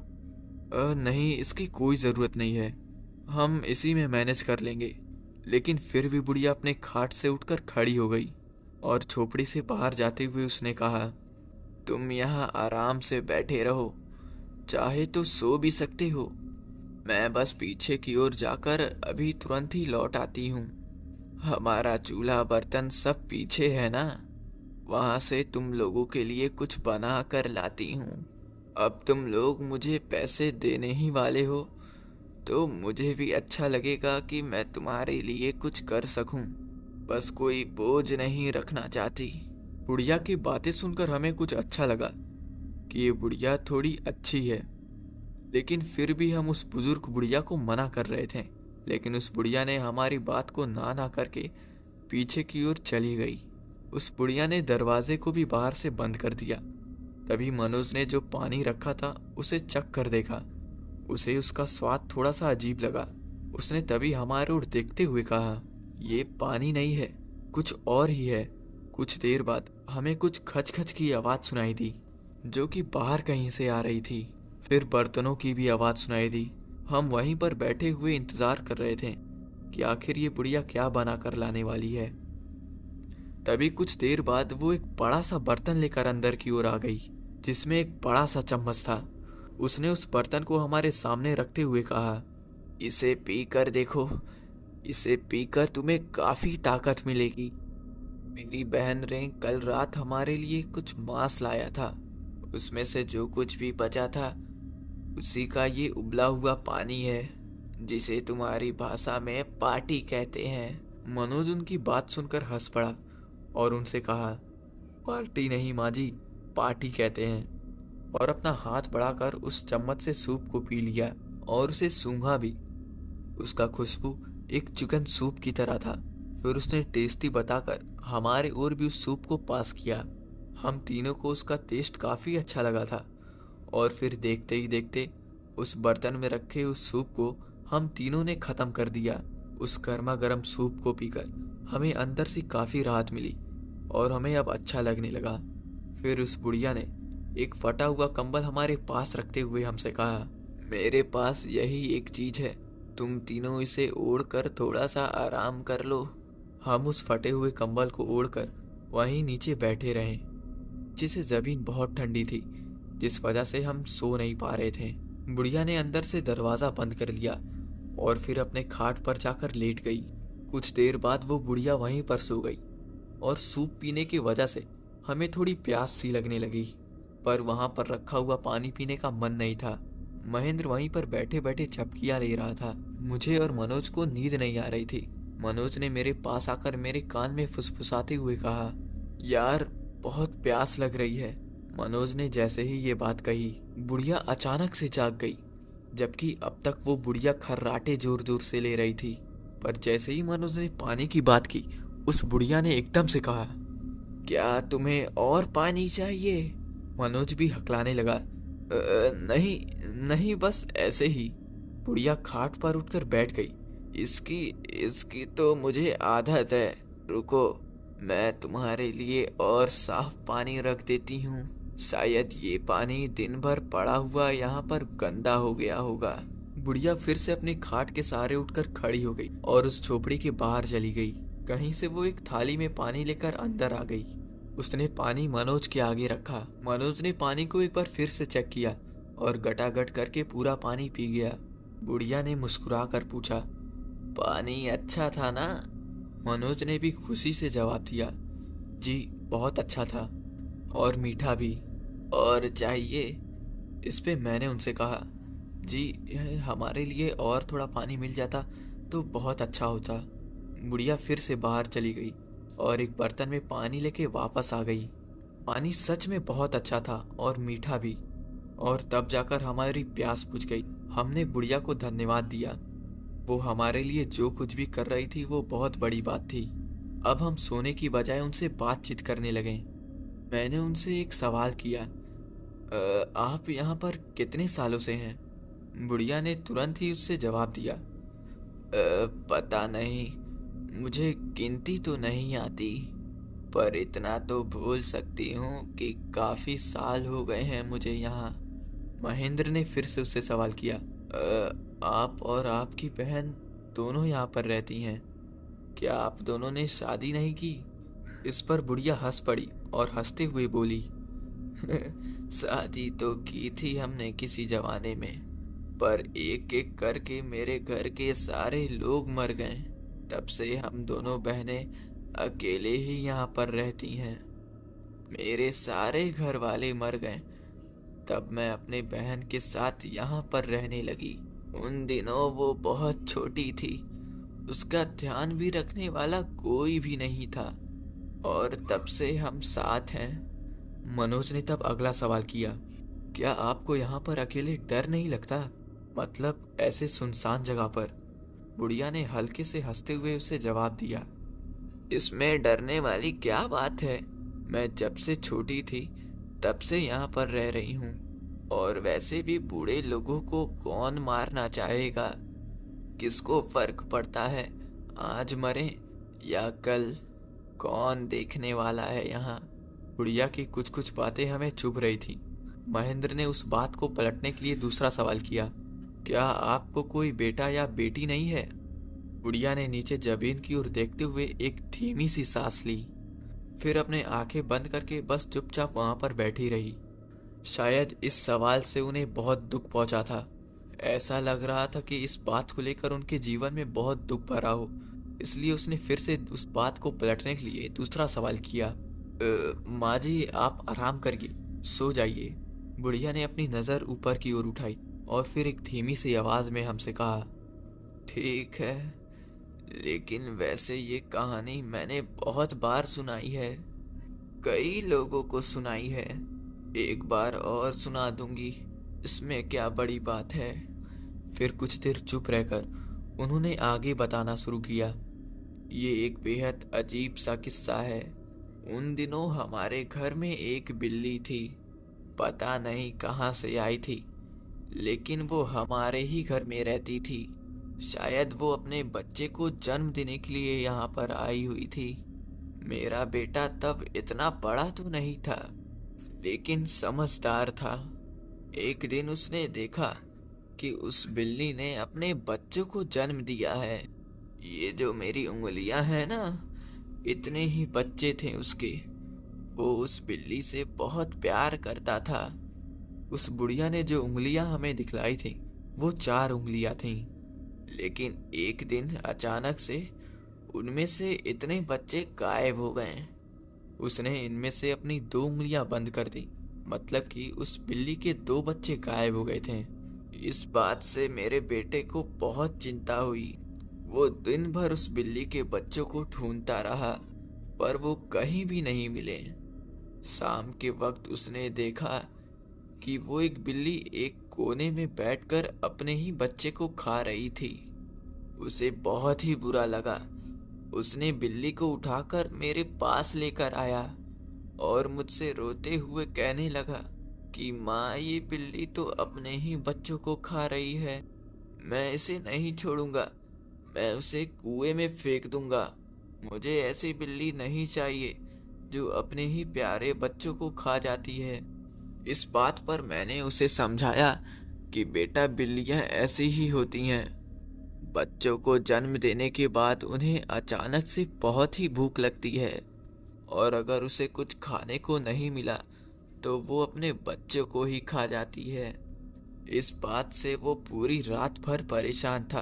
A: नहीं, इसकी कोई ज़रूरत नहीं है, हम इसी में मैनेज कर लेंगे। लेकिन फिर भी बुढ़िया अपने खाट से उठकर खड़ी हो गई और झोपड़ी से बाहर जाते हुए उसने कहा, तुम यहाँ आराम से बैठे रहो, चाहे तो सो भी सकते हो। मैं बस पीछे की ओर जाकर अभी तुरंत ही लौट आती हूँ। हमारा चूल्हा बर्तन सब पीछे है ना, वहाँ से तुम लोगों के लिए कुछ बना कर लाती हूँ। अब तुम लोग मुझे पैसे देने ही वाले हो, तो मुझे भी अच्छा लगेगा कि मैं तुम्हारे लिए कुछ कर सकूं। बस कोई बोझ नहीं रखना चाहती। बुढ़िया की बातें सुनकर हमें कुछ अच्छा लगा कि ये बुढ़िया थोड़ी अच्छी है, लेकिन फिर भी हम उस बुजुर्ग बुढ़िया को मना कर रहे थे। लेकिन उस बुढ़िया ने हमारी बात को ना करके पीछे की ओर चली गई। उस बुढ़िया ने दरवाजे को भी बाहर से बंद कर दिया। तभी मनोज ने जो पानी रखा था उसे चख कर देखा। उसे उसका स्वाद थोड़ा सा अजीब लगा। उसने तभी हमारे ओर देखते हुए कहा, ये पानी नहीं है, कुछ और ही है। कुछ देर बाद हमें कुछ खच खच की आवाज़ सुनाई दी, जो कि बाहर कहीं से आ रही थी। फिर बर्तनों की भी आवाज़ सुनाई दी। हम वहीं पर बैठे हुए इंतज़ार कर रहे थे कि आखिर ये बुढ़िया क्या बना कर लाने वाली है। तभी कुछ देर बाद वो एक बड़ा सा बर्तन लेकर अंदर की ओर आ गई, जिसमें एक बड़ा सा चम्मच था। उसने उस बर्तन को हमारे सामने रखते हुए कहा, इसे पी कर देखो, इसे पीकर तुम्हें काफ़ी ताकत मिलेगी। मेरी बहन ने कल रात हमारे लिए कुछ मांस लाया था, उसमें से जो कुछ भी बचा था उसी का ये उबला हुआ पानी है, जिसे तुम्हारी भाषा में पाटी कहते हैं। मनोज उनकी बात सुनकर हंस पड़ा और उनसे कहा, पार्टी नहीं माँ जी, पार्टी कहते हैं। और अपना हाथ बढ़ाकर उस चम्मच से सूप को पी लिया और उसे सूंघा भी। उसका खुशबू एक चिकन सूप की तरह था। फिर उसने टेस्टी बताकर हमारे और भी उस सूप को पास किया। हम तीनों को उसका टेस्ट काफ़ी अच्छा लगा था और फिर देखते ही देखते उस बर्तन में रखे उस सूप को हम तीनों ने ख़त्म कर दिया। उस गर्मा गर्म सूप को पीकर हमें अंदर से काफ़ी राहत मिली और हमें अब अच्छा लगने लगा। फिर उस बुढ़िया ने एक फटा हुआ कंबल हमारे पास रखते हुए हमसे कहा, मेरे पास यही एक चीज़ है, तुम तीनों इसे ओढ़कर थोड़ा सा आराम कर लो। हम उस फटे हुए कंबल को ओढ़कर वहीं नीचे बैठे रहे। नीचे से ज़मीन बहुत ठंडी थी, जिस वजह से हम सो नहीं पा रहे थे। बुढ़िया ने अंदर से दरवाज़ा बंद कर लिया और फिर अपने खाट पर जाकर लेट गई। कुछ देर बाद वो बुढ़िया वहीं पर सो गई और सूप पीने की वजह से हमें थोड़ी प्यास सी लगने लगी, पर वहाँ पर रखा हुआ पानी पीने का मन नहीं था। महेंद्र वहीं पर बैठे बैठे झपकियाँ ले रहा था। मुझे और मनोज को नींद नहीं आ रही थी। मनोज ने मेरे पास आकर मेरे कान में फुसफुसाते हुए कहा, यार बहुत प्यास लग रही है। मनोज ने जैसे ही ये बात कही, बुढ़िया अचानक से जाग गई, जबकि अब तक वो बुढ़िया खर्राटे जोर जोर से ले रही थी। पर जैसे ही मनोज ने पानी की बात की, उस बुढ़िया ने एकदम से कहा, क्या तुम्हें और पानी चाहिए? मनोज भी हकलाने लगा, नहीं नहीं, बस ऐसे ही। बुढ़िया खाट पर उठकर बैठ गई। इसकी इसकी तो मुझे आदत है, रुको, मैं तुम्हारे लिए और साफ पानी रख देती हूँ। शायद ये पानी दिन भर पड़ा हुआ यहाँ पर गंदा हो गया होगा। बुढ़िया फिर से अपने खाट के सहारे उठकर खड़ी हो गई और उस झोपड़ी के बाहर चली गई। कहीं से वो एक थाली में पानी लेकर अंदर आ गई। उसने पानी मनोज के आगे रखा। मनोज ने पानी को एक बार फिर से चेक किया और गटागट करके पूरा पानी पी गया। बुढ़िया ने मुस्कुरा कर पूछा, पानी अच्छा था ना? मनोज ने भी खुशी से जवाब दिया, जी बहुत अच्छा था और मीठा भी। और चाहिए? इस पे मैंने उनसे कहा, जी हमारे लिए और थोड़ा पानी मिल जाता तो बहुत अच्छा होता। बुढ़िया फिर से बाहर चली गई और एक बर्तन में पानी लेके वापस आ गई। पानी सच में बहुत अच्छा था और मीठा भी। और तब जाकर हमारी प्यास बुझ गई। हमने बुढ़िया को धन्यवाद दिया। वो हमारे लिए जो कुछ भी कर रही थी वो बहुत बड़ी बात थी। अब हम सोने की बजाय उनसे बातचीत करने लगे। मैंने उनसे एक सवाल किया, आप यहाँ पर कितने सालों से हैं?" बुढ़िया ने तुरंत ही उससे जवाब दिया, पता नहीं, मुझे गिनती तो नहीं आती, पर इतना तो बोल सकती हूँ कि काफी साल हो गए हैं मुझे यहाँ।" महेंद्र ने फिर से उससे सवाल किया, आप और आपकी बहन दोनों यहाँ पर रहती हैं, क्या आप दोनों ने शादी नहीं की?" इस पर बुढ़िया हंस पड़ी और हंसते हुए बोली, शादी तो की थी हमने किसी जमाने में, पर एक एक करके मेरे घर के सारे लोग मर गए। तब से हम दोनों बहनें अकेले ही यहाँ पर रहती हैं। मेरे सारे घर वाले मर गए, तब मैं अपने बहन के साथ यहाँ पर रहने लगी। उन दिनों वो बहुत छोटी थी, उसका ध्यान भी रखने वाला कोई भी नहीं था, और तब से हम साथ हैं। मनोज ने तब अगला सवाल किया, क्या आपको यहाँ पर अकेले डर नहीं लगता, मतलब ऐसे सुनसान जगह पर? बुढ़िया ने हल्के से हंसते हुए उसे जवाब दिया, इसमें डरने वाली क्या बात है, मैं जब से छोटी थी तब से यहाँ पर रह रही हूँ, और वैसे भी बूढ़े लोगों को कौन मारना चाहेगा, किसको फर्क पड़ता है आज मरे या कल, कौन देखने वाला है यहाँ। बुढ़िया की कुछ कुछ बातें हमें चुभ रही थी। महेंद्र ने उस बात को पलटने के लिए दूसरा सवाल किया, क्या आपको कोई बेटा या बेटी नहीं है? बुढ़िया ने नीचे जमीन की ओर देखते हुए एक धीमी सी सांस ली, फिर अपने आंखें बंद करके बस चुपचाप वहां पर बैठी रही। शायद इस सवाल से उन्हें बहुत दुख पहुंचा था। ऐसा लग रहा था कि इस बात को लेकर उनके जीवन में बहुत दुख भरा हो, इसलिए उसने फिर से उस बात को पलटने के लिए दूसरा सवाल किया, माँ जी आप आराम करिए, सो जाइए। बुढ़िया ने अपनी नज़र ऊपर की ओर उठाई और फिर एक धीमी सी आवाज़ में हमसे कहा, ठीक है, लेकिन वैसे ये कहानी मैंने बहुत बार सुनाई है, कई लोगों को सुनाई है, एक बार और सुना दूंगी, इसमें क्या बड़ी बात है। फिर कुछ देर चुप रहकर उन्होंने आगे बताना शुरू किया, ये एक बेहद अजीब सा किस्सा है। उन दिनों हमारे घर में एक बिल्ली थी, पता नहीं कहाँ से आई थी, लेकिन वो हमारे ही घर में रहती थी। शायद वो अपने बच्चे को जन्म देने के लिए यहाँ पर आई हुई थी। मेरा बेटा तब इतना बड़ा तो नहीं था, लेकिन समझदार था। एक दिन उसने देखा कि उस बिल्ली ने अपने बच्चों को जन्म दिया है। ये जो मेरी उंगलियां हैं ना, इतने ही बच्चे थे उसके। वो उस बिल्ली से बहुत प्यार करता था। उस बुढ़िया ने जो उंगलियां हमें दिखलाई थी वो 4 उंगलियां थीं, लेकिन एक दिन अचानक से उनमें से इतने बच्चे गायब हो गए। उसने इनमें से अपनी 2 उंगलियां बंद कर दी, मतलब कि उस बिल्ली के 2 बच्चे गायब हो गए थे। इस बात से मेरे बेटे को बहुत चिंता हुई। वो दिन भर उस बिल्ली के बच्चों को ढूंढता रहा, पर वो कहीं भी नहीं मिले। शाम के वक्त उसने देखा कि वो एक बिल्ली एक कोने में बैठकर अपने ही बच्चे को खा रही थी। उसे बहुत ही बुरा लगा। उसने बिल्ली को उठाकर मेरे पास लेकर आया और मुझसे रोते हुए कहने लगा कि माँ, ये बिल्ली तो अपने ही बच्चों को खा रही है, मैं इसे नहीं छोड़ूंगा, मैं उसे कुएं में फेंक दूंगा। मुझे ऐसी बिल्ली नहीं चाहिए जो अपने ही प्यारे बच्चों को खा जाती है। इस बात पर मैंने उसे समझाया कि बेटा, बिल्लियां ऐसी ही होती हैं। बच्चों को जन्म देने के बाद उन्हें अचानक से बहुत ही भूख लगती है, और अगर उसे कुछ खाने को नहीं मिला तो वो अपने बच्चों को ही खा जाती है। इस बात से वो पूरी रात भर परेशान था।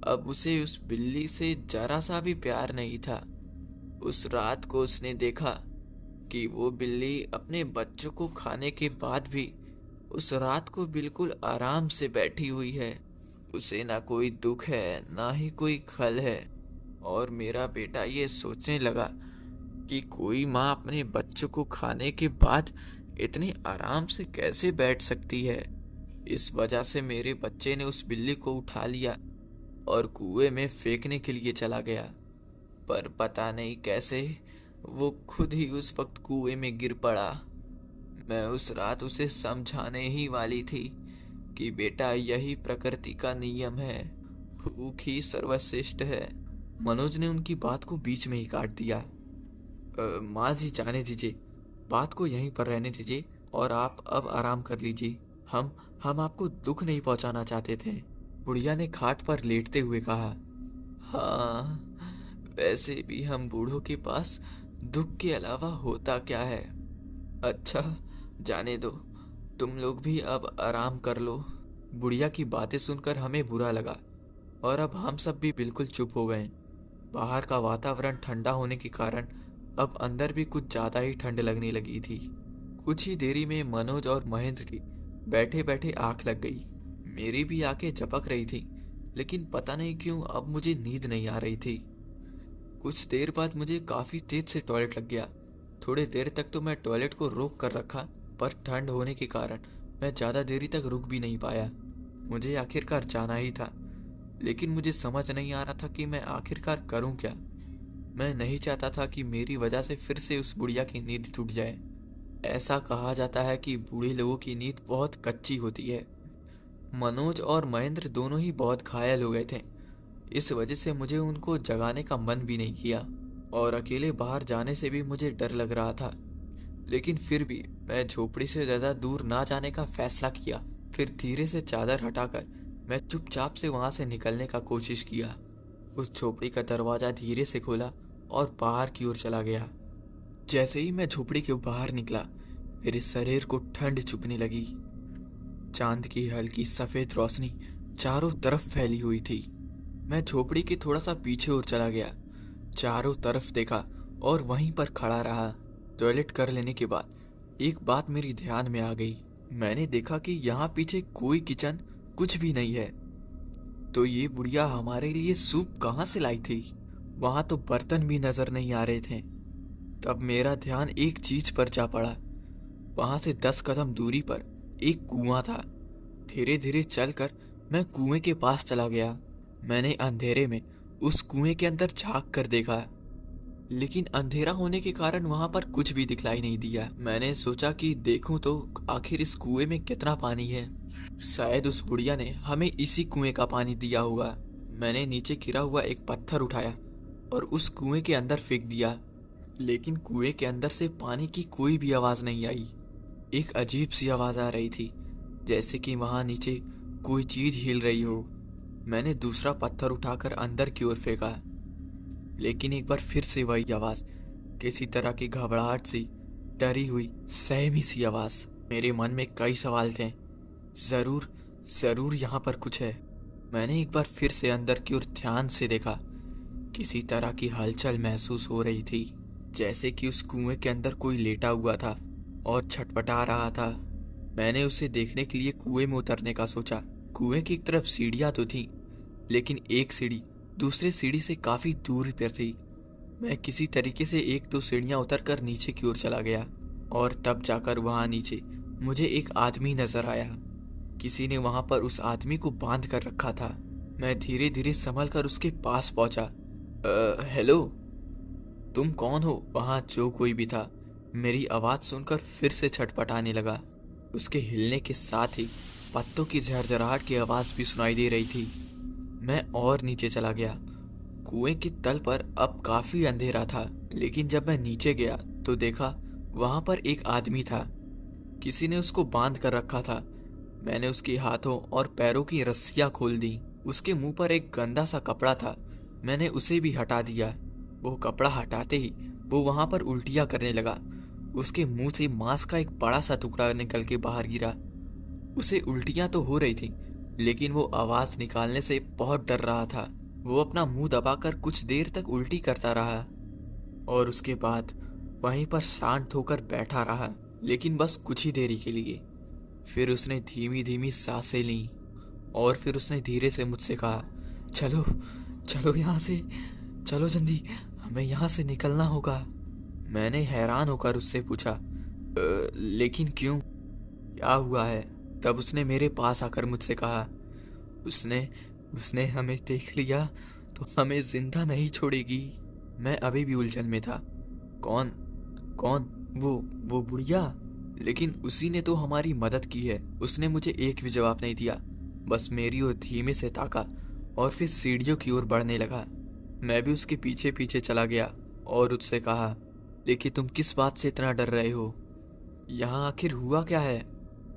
A: अब उसे उस बिल्ली से जरा सा भी प्यार नहीं था। उस रात को उसने देखा कि वो बिल्ली अपने बच्चों को खाने के बाद भी उस रात को बिल्कुल आराम से बैठी हुई है। उसे ना कोई दुख है, ना ही कोई खल है। और मेरा बेटा ये सोचने लगा कि कोई माँ अपने बच्चों को खाने के बाद इतने आराम से कैसे बैठ सकती है। इस वजह से मेरे बच्चे ने उस बिल्ली को उठा लिया और कुएं में फेंकने के लिए चला गया। पर पता नहीं कैसे वो खुद ही उस वक्त कुएं में गिर पड़ा। मैं उस रात उसे समझाने ही वाली थी कि बेटा यही प्रकृति का नियम है, भूख ही सर्वश्रेष्ठ है। मनोज ने उनकी बात को बीच में ही काट दिया। माँ जी जाने दीजिए, बात को यहीं पर रहने दीजिए और आप अब आराम कर लीजिए। हम आपको दुख नहीं पहुंचाना चाहते थे, बुढ़िया ने खाट पर लेटते हुए कहा। हाँ, वैसे भी हम बूढ़ों के पास दुख के अलावा होता क्या है। अच्छा जाने दो, तुम लोग भी अब आराम कर लो। बुढ़िया की बातें सुनकर हमें बुरा लगा और अब हम सब भी बिल्कुल चुप हो गए। बाहर का वातावरण ठंडा होने के कारण अब अंदर भी कुछ ज़्यादा ही ठंड लगने लगी थी। कुछ ही देरी में मनोज और महेंद्र की बैठे बैठे आंख लग गई। मेरी भी आंखें झपक रही थी, लेकिन पता नहीं क्यों अब मुझे नींद नहीं आ रही थी। कुछ देर बाद मुझे काफ़ी तेज से टॉयलेट लग गया। थोड़ी देर तक तो मैं टॉयलेट को रोक कर रखा, पर ठंड होने के कारण मैं ज़्यादा देरी तक रुक भी नहीं पाया। मुझे आखिरकार जाना ही था, लेकिन मुझे समझ नहीं आ रहा था कि मैं आखिरकार करूं क्या। मैं नहीं चाहता था कि मेरी वजह से फिर से उस बुढ़िया की नींद टूट जाए। ऐसा कहा जाता है कि बूढ़े लोगों की नींद बहुत कच्ची होती है। मनोज और महेंद्र दोनों ही बहुत घायल हो गए थे, इस वजह से मुझे उनको जगाने का मन भी नहीं किया और अकेले बाहर जाने से भी मुझे डर लग रहा था। लेकिन फिर भी मैं झोपड़ी से ज़्यादा दूर ना जाने का फैसला किया। फिर धीरे से चादर हटाकर मैं चुपचाप से वहाँ से निकलने का कोशिश किया। उस झोपड़ी का दरवाज़ा धीरे से खोला और बाहर की ओर चला गया। जैसे ही मैं झोपड़ी के बाहर निकला, मेरे शरीर को ठंड चुभने लगी। चांद की हल्की सफ़ेद रोशनी चारों तरफ फैली हुई थी। मैं झोपड़ी के थोड़ा सा पीछे और चला गया, चारों तरफ देखा और वहीं पर खड़ा रहा। टॉयलेट कर लेने के बाद एक बात मेरी ध्यान में आ गई। मैंने देखा कि यहाँ पीछे कोई किचन कुछ भी नहीं है, तो ये बुढ़िया हमारे लिए सूप कहाँ से लाई थी। वहाँ तो बर्तन भी नजर नहीं आ रहे थे। तब मेरा ध्यान एक चीज पर जा पड़ा। वहाँ से 10 कदम दूरी पर एक कुआं था। धीरे धीरे चलकर मैं कुएं के पास चला गया। मैंने अंधेरे में उस कुएं के अंदर झांक कर देखा, लेकिन अंधेरा होने के कारण वहां पर कुछ भी दिखलाई नहीं दिया। मैंने सोचा कि देखूं तो आखिर इस कुएं में कितना पानी है। शायद उस बुढ़िया ने हमें इसी कुएं का पानी दिया होगा। मैंने नीचे गिरा हुआ एक पत्थर उठाया और उस कुएं के अंदर फेंक दिया, लेकिन कुएं के अंदर से पानी की कोई भी आवाज नहीं आई। एक अजीब सी आवाज आ रही थी, जैसे कि वहां नीचे कोई चीज हिल रही हो। मैंने दूसरा पत्थर उठाकर अंदर की ओर फेंका, लेकिन एक बार फिर से वही आवाज, किसी तरह की घबराहट सी, डरी हुई सहमी सी आवाज। मेरे मन में कई सवाल थे। जरूर यहाँ पर कुछ है। मैंने एक बार फिर से अंदर की ओर ध्यान से देखा। किसी तरह की हलचल महसूस हो रही थी, जैसे कि उस कुएं के अंदर कोई लेटा हुआ था और छटपटा रहा था। मैंने उसे देखने के लिए कुएं में उतरने का सोचा। कुएं की तरफ सीढ़ियां तो थी, लेकिन एक सीढ़ी दूसरे सीढ़ी से काफी दूर पर थी। मैं किसी तरीके से 1-2 सीढ़ियां उतरकर नीचे की ओर चला गया और तब जाकर वहां नीचे मुझे एक आदमी नजर आया। किसी ने वहां पर उस आदमी को बांध कर रखा था। मैं धीरे धीरे संभल कर उसके पास पहुंचा। हेलो, तुम कौन हो? वहां जो कोई भी था मेरी आवाज सुनकर फिर से छटपटाने लगा। उसके हिलने के साथ ही पत्तों की झरझराहट की आवाज भी सुनाई दे रही थी। मैं और नीचे चला गया। कुएं के तल पर अब काफी अंधेरा था, लेकिन जब मैं नीचे गया तो देखा वहां पर एक आदमी था। किसी ने उसको बांध कर रखा था। मैंने उसके हाथों और पैरों की रस्सियां खोल दी। उसके मुंह पर एक गंदा सा कपड़ा था। मैंने उसे भी हटा दिया। वो कपड़ा हटाते ही वो वहां पर उल्टियां करने लगा। उसके मुंह से मांस का एक बड़ा सा टुकड़ा निकल के बाहर गिरा। उसे उल्टियां तो हो रही थी, लेकिन वो आवाज निकालने से बहुत डर रहा था। वो अपना मुंह दबाकर कुछ देर तक उल्टी करता रहा और उसके बाद वहीं पर शांत होकर बैठा रहा, लेकिन बस कुछ ही देरी के लिए। फिर उसने धीमी धीमी सांसें ली और फिर उसने धीरे से मुझसे कहा, चलो चलो यहाँ से, चलो जल्दी, हमें यहाँ से निकलना होगा। मैंने हैरान होकर उससे पूछा, लेकिन क्यों, क्या हुआ है? तब उसने मेरे पास आकर मुझसे कहा, उसने हमें देख लिया तो हमें जिंदा नहीं छोड़ेगी। मैं अभी भी उलझन में था। कौन कौन वो बुढ़िया? लेकिन उसी ने तो हमारी मदद की है। उसने मुझे एक भी जवाब नहीं दिया, बस मेरी ओर धीमे से ताका और फिर सीढ़ियों की ओर बढ़ने लगा। मैं भी उसके पीछे पीछे चला गया और उससे कहा, लेकिन तुम किस बात से इतना डर रहे हो? यहाँ आखिर हुआ क्या है?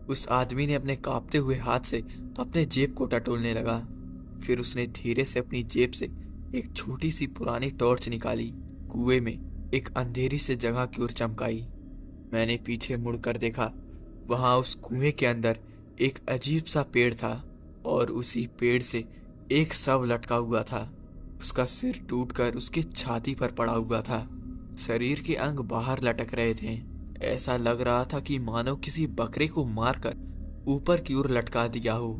A: उस आदमी ने अपने कांपते हुए हाथ से अपने जेब को टटोलने लगा। फिर उसने धीरे से अपनी जेब से एक छोटी सी पुरानी टॉर्च निकाली, कुएं में एक अंधेरी से जगह की ओर चमकाई। मैंने पीछे मुड़कर देखा। वहां उस कुएं के अंदर एक अजीब सा पेड़ था और उसी पेड़ से एक शव लटका हुआ था। उसका सिर टूटकर उसकी छाती पर पड़ा हुआ था। शरीर के अंग बाहर लटक रहे थे। ऐसा लग रहा था कि मानो किसी बकरे को मारकर ऊपर की ओर लटका दिया हो।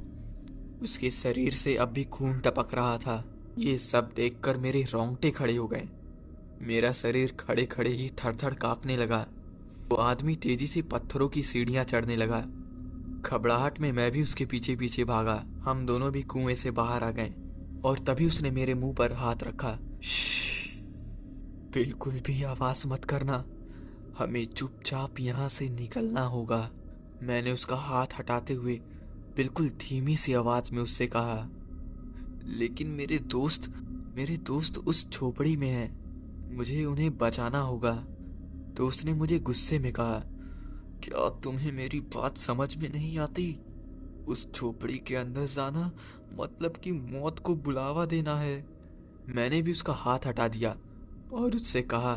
A: उसके शरीर से अब भी खून टपक रहा था। ये सब देखकर मेरे रोंगटे खड़े हो गए। मेरा शरीर खड़े खड़े ही थर थर कांपने लगा। वो आदमी तेजी से पत्थरों की सीढ़ियां चढ़ने लगा। घबराहट में मैं भी उसके पीछे पीछे भागा। हम दोनों भी कुएं से बाहर आ गए और तभी उसने मेरे मुंह पर हाथ रखा। बिल्कुल भी आवाज मत करना, हमें चुपचाप यहाँ से निकलना होगा। मैंने उसका हाथ हटाते हुए बिल्कुल धीमी सी आवाज में उससे कहा। लेकिन मेरे दोस्त उस झोपड़ी में हैं। मुझे उन्हें बचाना होगा। तो उसने मुझे गुस्से में कहा, क्या तुम्हें मेरी बात समझ में नहीं आती? उस झोपड़ी के अंदर जाना मतलब कि मौत को बुलावा देना है। मैंने भी उसका हाथ हटा दिया और उससे कहा,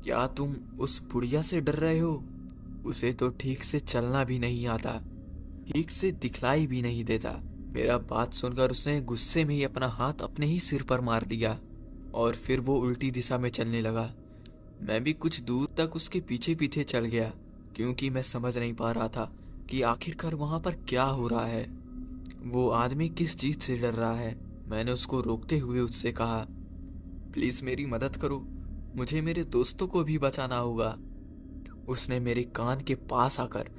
A: क्या तुम उस बुढ़िया से डर रहे हो? उसे तो ठीक से चलना भी नहीं आता, ठीक से दिखलाई भी नहीं देता। मेरा बात सुनकर उसने गुस्से में ही अपना हाथ अपने ही सिर पर मार लिया और फिर वो उल्टी दिशा में चलने लगा। मैं भी कुछ दूर तक उसके पीछे पीछे चल गया, क्योंकि मैं समझ नहीं पा रहा था कि आखिरकार वहां पर क्या हो रहा है। वो आदमी किस चीज से डर रहा है। मैंने उसको रोकते हुए उससे कहा, प्लीज मेरी मदद करो, मुझे मेरे दोस्तों को भी बचाना होगा। उसने मेरे कान के पास आकर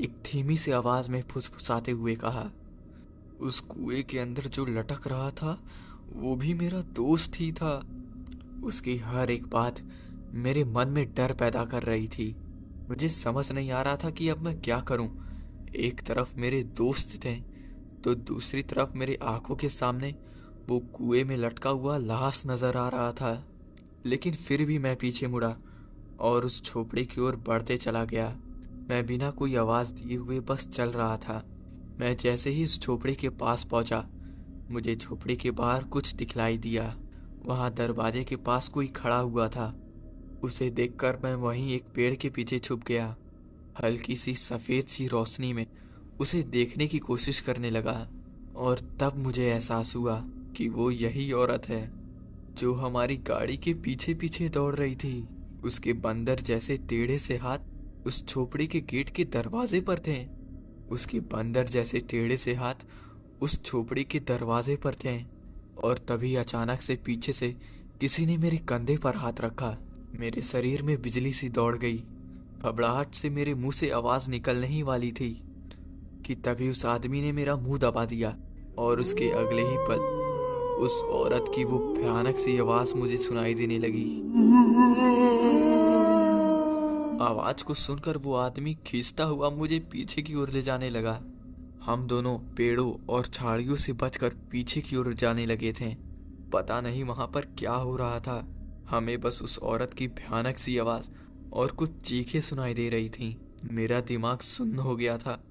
A: एक धीमी सी आवाज में फुसफुसाते हुए कहा, उस कुएं के अंदर जो लटक रहा था वो भी मेरा दोस्त ही था। उसकी हर एक बात मेरे मन में डर पैदा कर रही थी। मुझे समझ नहीं आ रहा था कि अब मैं क्या करूं। एक तरफ मेरे दोस्त थे तो दूसरी तरफ मेरे आंखों के सामने वो कुएं में लटका हुआ लाश नजर आ रहा था। लेकिन फिर भी मैं पीछे मुड़ा और उस झोपड़ी की ओर बढ़ते चला गया। मैं बिना कोई आवाज दिए हुए बस चल रहा था। मैं जैसे ही उस झोपड़ी के पास पहुंचा, मुझे झोपड़ी के बाहर कुछ दिखलाई दिया। वहां दरवाजे के पास कोई खड़ा हुआ था। उसे देखकर मैं वहीं एक पेड़ के पीछे छुप गया। हल्की सी सफेद सी रोशनी में उसे देखने की कोशिश करने लगा और तब मुझे एहसास हुआ कि वो यही औरत है जो हमारी गाड़ी के पीछे पीछे दौड़ रही थी। उसके बंदर जैसे टेढ़े से हाथ उस झोपड़ी के गेट के दरवाजे पर थे। उसके बंदर जैसे टेढ़े से हाथ उस झोपड़ी के दरवाजे पर थे और तभी अचानक से पीछे से किसी ने मेरे कंधे पर हाथ रखा। मेरे शरीर में बिजली सी दौड़ गई। घबराहट से मेरे मुंह से आवाज निकलने ही वाली थी कि तभी उस आदमी ने मेरा मुंह दबा दिया और उसके अगले ही पल उस औरत की वो भयानक सी आवाज मुझे सुनाई देने लगी। आवाज को सुनकर वो आदमी खींचता हुआ मुझे पीछे की ओर ले जाने लगा। हम दोनों पेड़ों और झाड़ियों से बचकर पीछे की ओर जाने लगे थे। पता नहीं वहां पर क्या हो रहा था। हमें बस उस औरत की भयानक सी आवाज और कुछ चीखें सुनाई दे रही थीं। मेरा दिमाग सुन्न हो गया था।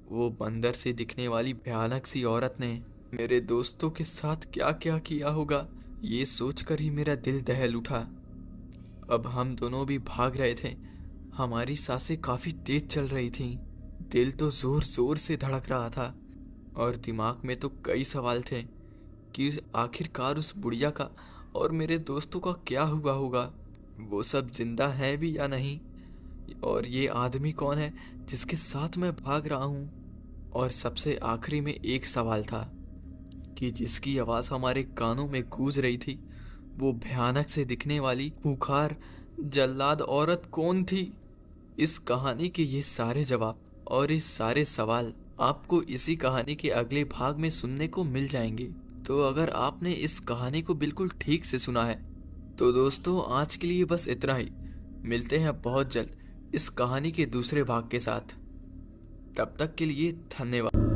A: वो बंदर से दिखने वाली भयानक सी औरत ने मेरे दोस्तों के साथ क्या क्या किया होगा, ये सोचकर ही मेरा दिल दहल उठा। अब हम दोनों भी भाग रहे थे। हमारी सांसें काफी तेज चल रही थीं। दिल तो जोर जोर से धड़क रहा था और दिमाग में तो कई सवाल थे कि आखिरकार उस बुढ़िया का और मेरे दोस्तों का क्या हुआ होगा। वो सब जिंदा है भी या नहीं, और ये आदमी कौन है जिसके साथ मैं भाग रहा हूँ। और सबसे आखिरी में एक सवाल था कि जिसकी आवाज हमारे कानों में गूंज रही थी, वो भयानक से दिखने वाली खूंखार जल्लाद औरत कौन थी। इस कहानी के ये सारे जवाब और इस सारे सवाल आपको इसी कहानी के अगले भाग में सुनने को मिल जाएंगे। तो अगर आपने इस कहानी को बिल्कुल ठीक से सुना है तो दोस्तों आज के लिए बस इतना ही। मिलते हैं बहुत जल्द इस कहानी के दूसरे भाग के साथ। तब तक के लिए धन्यवाद।